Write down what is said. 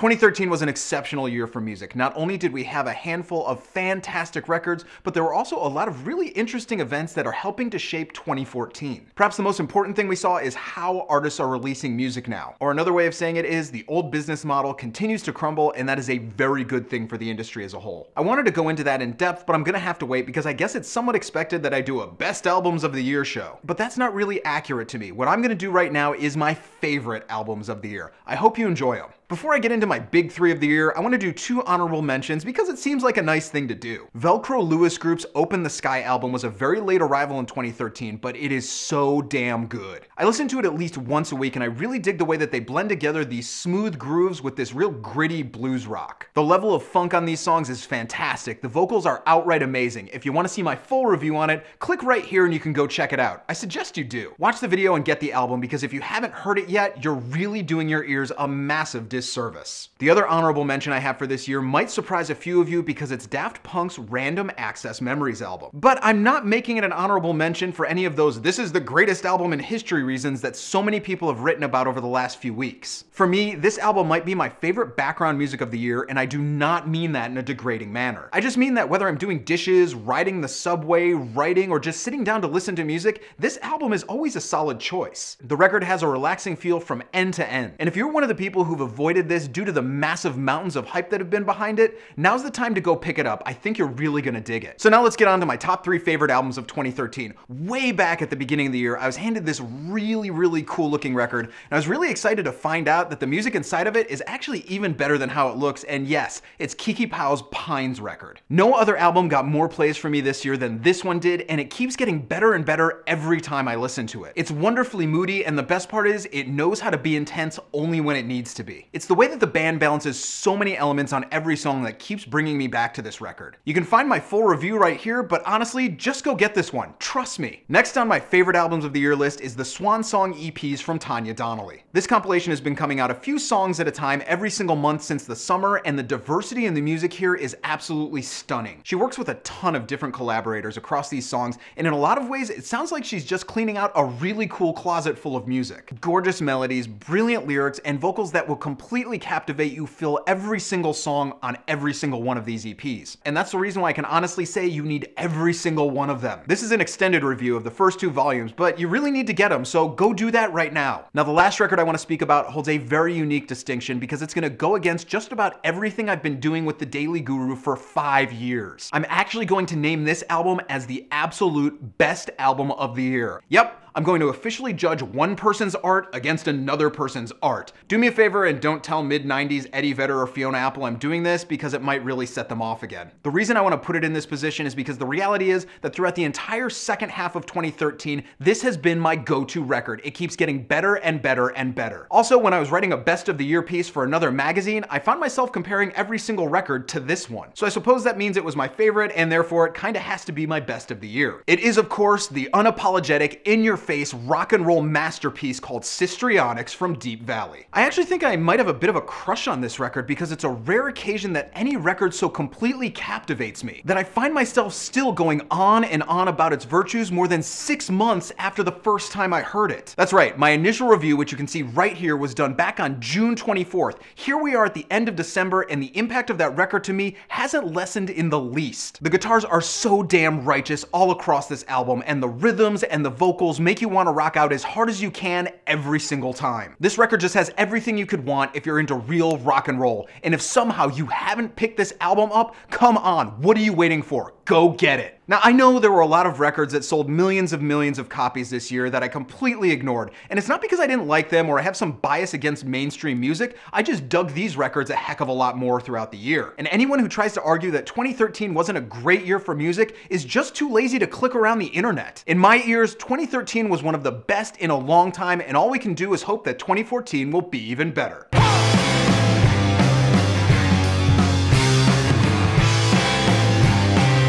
2013 was an exceptional year for music. Not only did we have a handful of fantastic records, but there were also a lot of really interesting events that are helping to shape 2014. Perhaps the most important thing we saw is how artists are releasing music now. Or another way of saying it is the old business model continues to crumble, and that is a very good thing for the industry as a whole. I wanted to go into that in depth, but I'm gonna have to wait because I guess it's somewhat expected that I do a best albums of the year show. But that's not really accurate to me. What I'm gonna do right now is my favorite albums of the year. I hope you enjoy them. Before I get into my big three of the year, I want to do two honorable mentions because it seems like a nice thing to do. Velcro Lewis Group's Open the Sky album was a very late arrival in 2013, but it is so damn good. I listen to it at least once a week, and I really dig the way that they blend together these smooth grooves with this real gritty blues rock. The level of funk on these songs is fantastic. The vocals are outright amazing. If you want to see my full review on it, click right here and you can go check it out. I suggest you do. Watch the video and get the album because if you haven't heard it yet, you're really doing your ears a massive disservice. The other honorable mention I have for this year might surprise a few of you because it's Daft Punk's Random Access Memories album. But I'm not making it an honorable mention for any of those "this is the greatest album in history" reasons that so many people have written about over the last few weeks. For me, this album might be my favorite background music of the year, and I do not mean that in a degrading manner. I just mean that whether I'm doing dishes, riding the subway, writing, or just sitting down to listen to music, this album is always a solid choice. The record has a relaxing feel from end to end. And if you're one of the people who've avoided this due to the massive mountains of hype that have been behind it, now's the time to go pick it up. I think you're really gonna dig it. So now let's get on to my top three favorite albums of 2013. Way back at the beginning of the year, I was handed this really cool looking record, and I was really excited to find out that the music inside of it is actually even better than how it looks, and yes, it's Kiki Pau Pines record. No other album got more plays for me this year than this one did, and it keeps getting better and better every time I listen to it. It's wonderfully moody, and the best part is it knows how to be intense only when it needs to be. It's the way that the band balances so many elements on every song that keeps bringing me back to this record. You can find my full review right here, but honestly, just go get this one. Trust me. Next on my favorite albums of the year list is the Swan song EPs from Tanya Donelly. This compilation has been coming out a few songs at a time every single month since the summer, and the diversity in the music here is absolutely stunning. She works with a ton of different collaborators across these songs, and in a lot of ways, it sounds like she's just cleaning out a really cool closet full of music. Gorgeous melodies, brilliant lyrics, and vocals that will completely captivate you fill every single song on every single one of these EPs. And that's the reason why I can honestly say you need every single one of them. This is an extended review of the first two volumes, but you really need to get them, so go do that right now. Now, the last record I want to speak about holds a very unique distinction because it's going to go against just about everything I've been doing with the Daily Guru for 5 years. I'm actually going to name this album as the absolute best album of the year. Yep. I'm going to officially judge one person's art against another person's art. Do me a favor and don't tell mid-90s Eddie Vedder or Fiona Apple I'm doing this because it might really set them off again. The reason I want to put it in this position is because the reality is that throughout the entire second half of 2013, this has been my go-to record. It keeps getting better and better and better. Also, when I was writing a best of the year piece for another magazine, I found myself comparing every single record to this one. So I suppose that means it was my favorite, and therefore it kind of has to be my best of the year. It is, of course, the unapologetic, in-your-face rock and roll masterpiece called Sistrionics from Deep Valley. I actually think I might have a bit of a crush on this record because it's a rare occasion that any record so completely captivates me that I find myself still going on and on about its virtues more than 6 months after the first time I heard it. That's right, my initial review, which you can see right here, was done back on June 24th. Here we are at the end of December, and the impact of that record to me hasn't lessened in the least. The guitars are so damn righteous all across this album, and the rhythms and the vocals make you want to rock out as hard as you can every single time. This record just has everything you could want if you're into real rock and roll. And if somehow you haven't picked this album up, come on, what are you waiting for? Go get it. Now, I know there were a lot of records that sold millions of copies this year that I completely ignored, and it's not because I didn't like them or I have some bias against mainstream music. I just dug these records a heck of a lot more throughout the year. And anyone who tries to argue that 2013 wasn't a great year for music is just too lazy to click around the internet. In my ears, 2013 was one of the best in a long time, and all we can do is hope that 2014 will be even better.